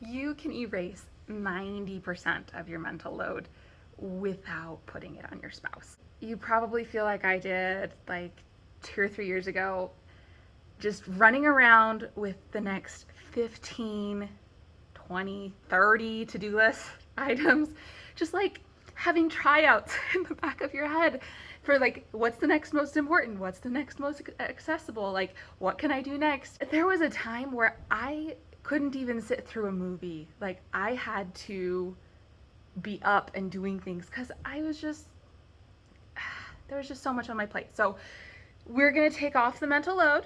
You can erase 90% of your mental load without putting it on your spouse. You probably feel like I did like 2 or 3 years ago, just running around with the next 15, 20, 30 to-do list items, just like having tryouts in the back of your head for like, what's the next most important? What's the next most accessible? Like, what can I do next? There was a time where I couldn't even sit through a movie. Like, I had to be up and doing things because there was just so much on my plate. So we're gonna take off the mental load.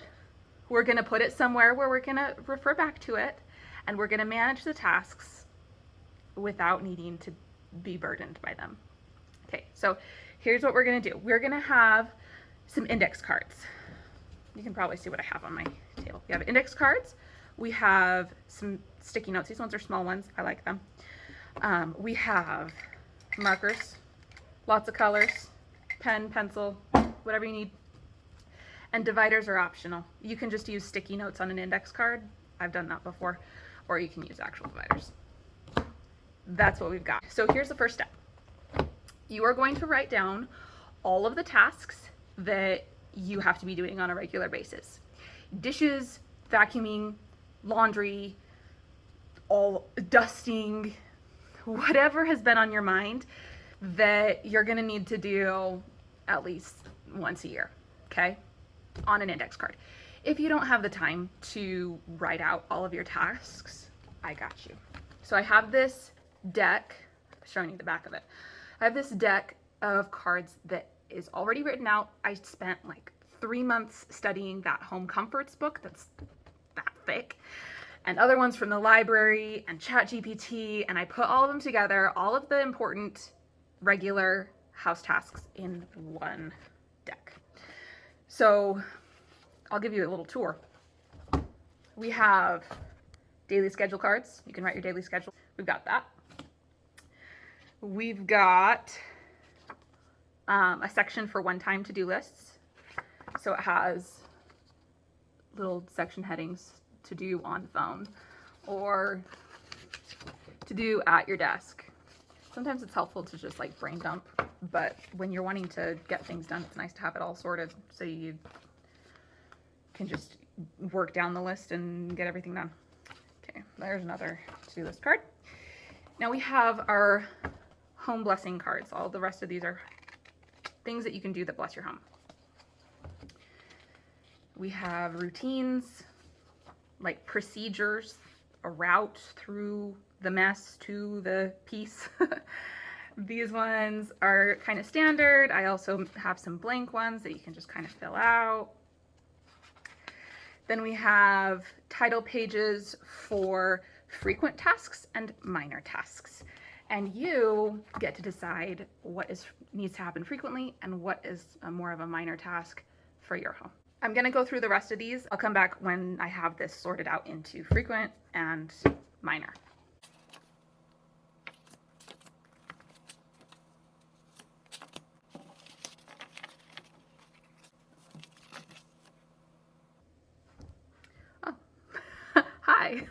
We're gonna put it somewhere where we're gonna refer back to it, and we're gonna manage the tasks without needing to be burdened by them. Okay, so here's what we're gonna do. We're gonna have some index cards. You can probably see what I have on my table. We have index cards. We have some sticky notes. These ones are small ones. I like them. We have markers, lots of colors, pen, pencil, whatever you need. And dividers are optional. You can just use sticky notes on an index card. I've done that before. Or you can use actual dividers. That's what we've got. So here's the first step. You are going to write down all of the tasks that you have to be doing on a regular basis. Dishes, vacuuming, laundry, all dusting, whatever has been on your mind that you're gonna need to do at least once a year, okay? On an index card. If you don't have the time to write out all of your tasks, I got you. So I have this deck, showing you the back of it. I have this deck of cards that is already written out. I spent like 3 months studying that Home Comforts book that's that thick, and other ones from the library and ChatGPT, and I put all of them together, all of the important regular house tasks in one deck. So I'll give you a little tour. We have daily schedule cards. You can write your daily schedule. We've got that. We've got a section for one-time to-do lists. So it has little section headings to do on the phone or to do at your desk. Sometimes it's helpful to just like brain dump, but when you're wanting to get things done, it's nice to have it all sorted so you can just work down the list and get everything done. Okay, there's another to-do list card. Now we have our home blessing cards. All the rest of these are things that you can do that bless your home. We have routines, like procedures, a route through the mess to the peace. These ones are kind of standard. I also have some blank ones that you can just kind of fill out. Then we have title pages for frequent tasks and minor tasks. And you get to decide what needs to happen frequently and what is more of a minor task for your home. I'm gonna go through the rest of these. I'll come back when I have this sorted out into frequent and minor. Oh, hi.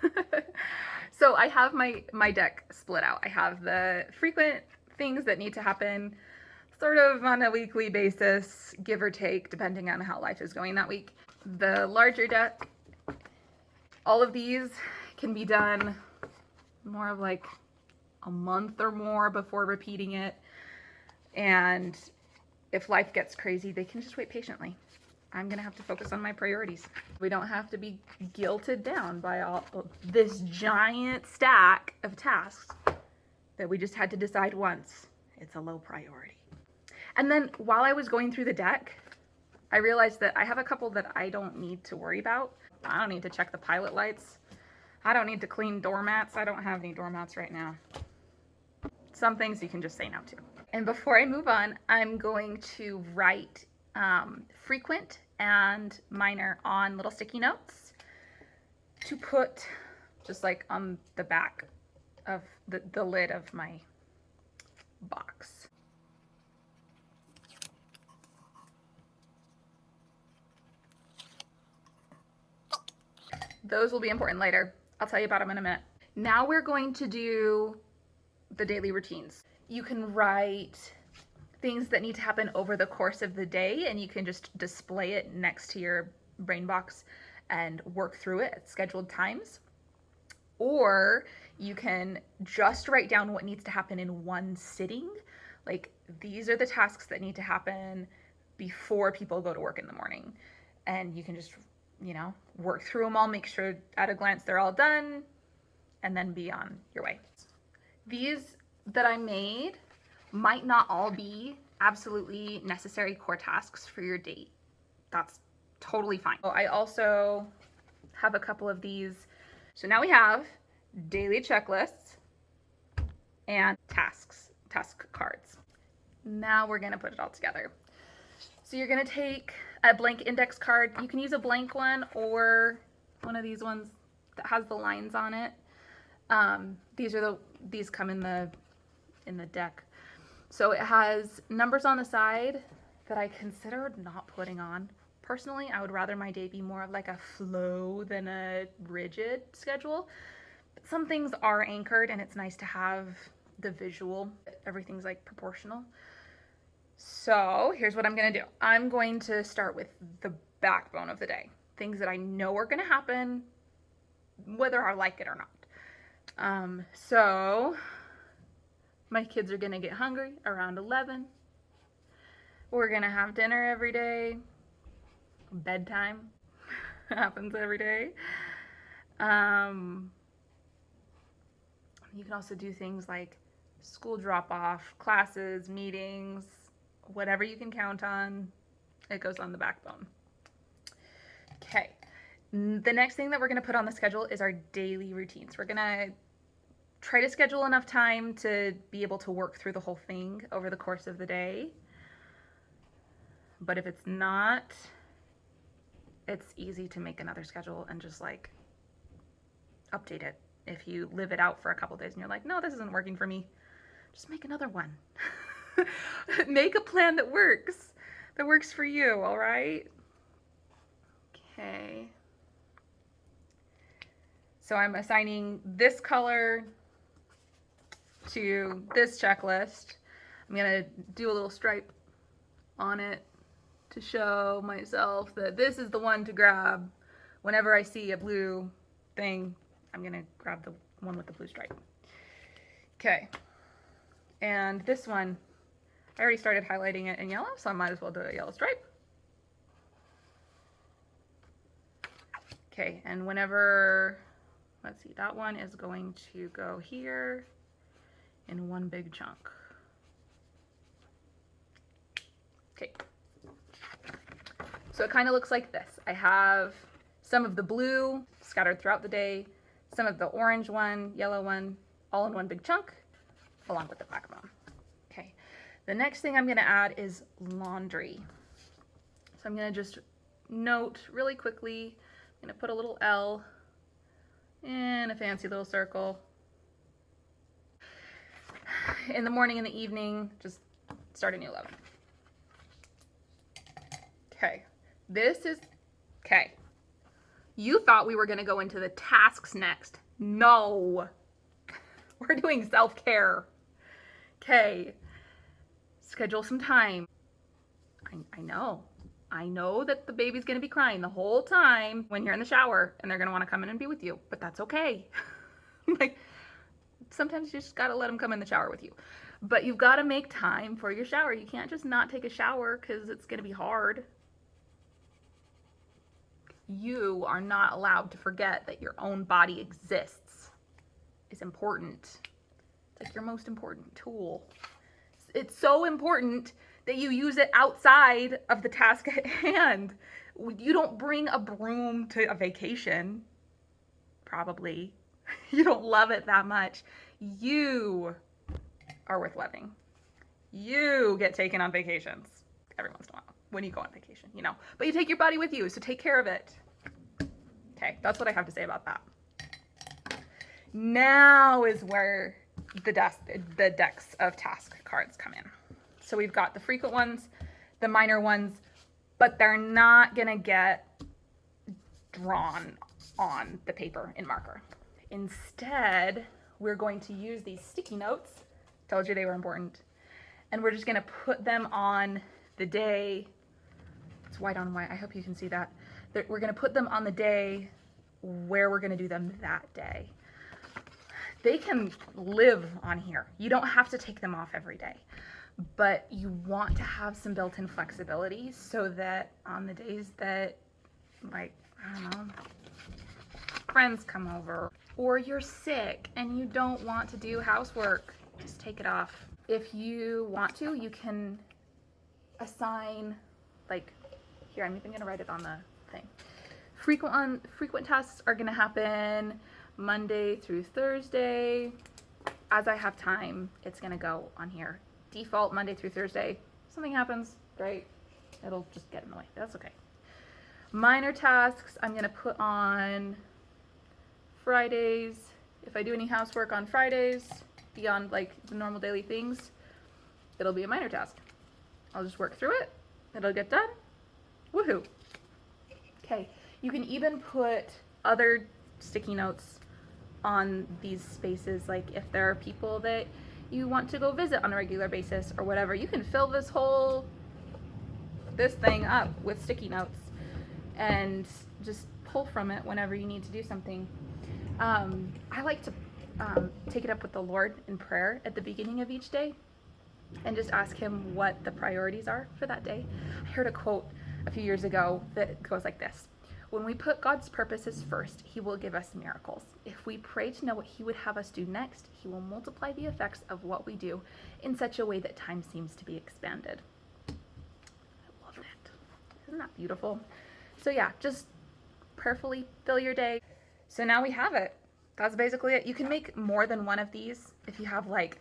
So I have my deck split out. I have the frequent things that need to happen sort of on a weekly basis, give or take, depending on how life is going that week. The larger deck, all of these can be done more of like a month or more before repeating it. And if life gets crazy, they can just wait patiently. I'm gonna have to focus on my priorities. We don't have to be guilted down by all of this giant stack of tasks that we just had to decide once. It's a low priority. And then while I was going through the deck, I realized that I have a couple that I don't need to worry about. I don't need to check the pilot lights. I don't need to clean doormats. I don't have any doormats right now. Some things you can just say no to. And before I move on, I'm going to write frequent and minor on little sticky notes to put just like on the back of the lid of my box. Those will be important later. I'll tell you about them in a minute. Now we're going to do the daily routines. You can write things that need to happen over the course of the day, and you can just display it next to your brain box and work through it at scheduled times. Or you can just write down what needs to happen in one sitting. Like, these are the tasks that need to happen before people go to work in the morning. And you can just, work through them all, make sure at a glance they're all done, and then be on your way. These that I made might not all be absolutely necessary core tasks for your day. That's totally fine. I also have a couple of these. So now we have daily checklists and task cards. Now we're gonna put it all together. So you're gonna take a blank index card. You can use a blank one or one of these ones that has the lines on it. These come in the deck. So it has numbers on the side that I considered not putting on. Personally, I would rather my day be more of like a flow than a rigid schedule. But some things are anchored, and it's nice to have the visual. Everything's like proportional. So here's what I'm gonna do. I'm going to start with the backbone of the day. Things that I know are gonna happen, whether I like it or not. So my kids are gonna get hungry around 11. We're gonna have dinner every day. Bedtime happens every day. You can also do things like school drop-off, classes, meetings, whatever you can count on, it goes on the backbone. Okay, the next thing that we're gonna put on the schedule is our daily routines. We're gonna try to schedule enough time to be able to work through the whole thing over the course of the day. But if it's not, it's easy to make another schedule and just like update it. If you live it out for a couple days and you're like, no, this isn't working for me, just make another one. Make a plan that works for you, all right? Okay. So I'm assigning this color to this checklist. I'm gonna do a little stripe on it to show myself that this is the one to grab. Whenever I see a blue thing, I'm gonna grab the one with the blue stripe. Okay, and this one, I already started highlighting it in yellow, so I might as well do a yellow stripe. Okay, and whenever, let's see, that one is going to go here in one big chunk. Okay. So it kind of looks like this. I have some of the blue scattered throughout the day, some of the orange one, yellow one, all in one big chunk, along with the backbone. Okay, the next thing I'm gonna add is laundry. So I'm gonna just note really quickly, I'm gonna put a little L and a fancy little circle. In the morning and the evening, just start a new load. Okay, this is, okay. You thought we were gonna go into the tasks next. No, we're doing self-care. Okay, schedule some time. I know that the baby's gonna be crying the whole time when you're in the shower and they're gonna wanna come in and be with you, but that's okay. Like, sometimes you just gotta let them come in the shower with you. But you've gotta make time for your shower. You can't just not take a shower because it's gonna be hard. You are not allowed to forget that your own body exists. It's important. It's like your most important tool. It's so important that you use it outside of the task at hand. You don't bring a broom to a vacation, probably. You don't love it that much. You are worth loving. You get taken on vacations every once in a while when you go on vacation, but you take your body with you, so take care of it. Okay, that's what I have to say about that. Now is where the decks of task cards come in. So we've got the frequent ones, the minor ones, but they're not gonna get drawn on the paper in marker. Instead, we're going to use these sticky notes. Told you they were important. And we're just gonna put them on the day. It's white on white, I hope you can see that. We're gonna put them on the day where we're gonna do them that day. They can live on here. You don't have to take them off every day, but you want to have some built-in flexibility so that on the days that, like, I don't know, friends come over or you're sick and you don't want to do housework, just take it off. If you want to, you can assign, like, here, I'm even gonna write it on the thing. Frequent tasks are gonna happen Monday through Thursday. As I have time, it's gonna go on here. Default Monday through Thursday. Something happens, great. It'll just get in the way, that's okay. Minor tasks, I'm gonna put on Fridays. If I do any housework on Fridays, beyond like the normal daily things, it'll be a minor task. I'll just work through it, it'll get done, woohoo. Okay, you can even put other sticky notes on these spaces, like if there are people that you want to go visit on a regular basis or whatever, you can fill this thing up with sticky notes and just pull from it whenever you need to do something. I like to take it up with the Lord in prayer at the beginning of each day and just ask him what the priorities are for that day. I heard a quote a few years ago that goes like this: when we put God's purposes first, he will give us miracles. If we pray to know what he would have us do next, he will multiply the effects of what we do in such a way that time seems to be expanded. I love it. Isn't that beautiful? So yeah, just prayerfully fill your day. So now we have it. That's basically it. You can make more than one of these if you have like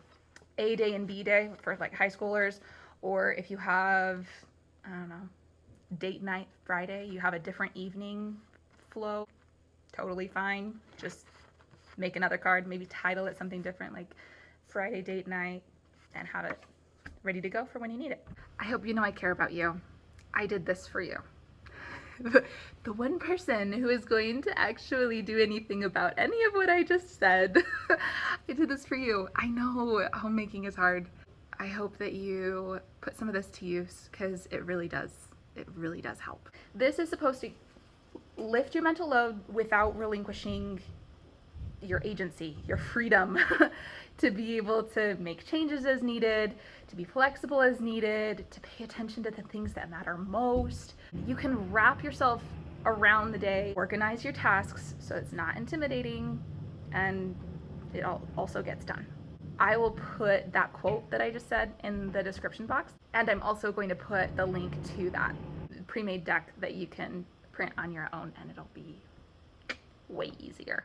A day and B day for like high schoolers, or if you have, I don't know, date night Friday, you have a different evening flow, totally fine. Just make another card, maybe title it something different like Friday date night, and have it ready to go for when you need it. I hope you know I care about you. I did this for you. The one person who is going to actually do anything about any of what I just said. I did this for you. I know homemaking is hard. I hope that you put some of this to use, because it really does help. This is supposed to lift your mental load without relinquishing your agency, your freedom to be able to make changes as needed, to be flexible as needed, to pay attention to the things that matter most. You can wrap yourself around the day, organize your tasks so it's not intimidating, and it also gets done. I will put that quote that I just said in the description box, and I'm also going to put the link to that pre-made deck that you can print on your own, and it'll be way easier.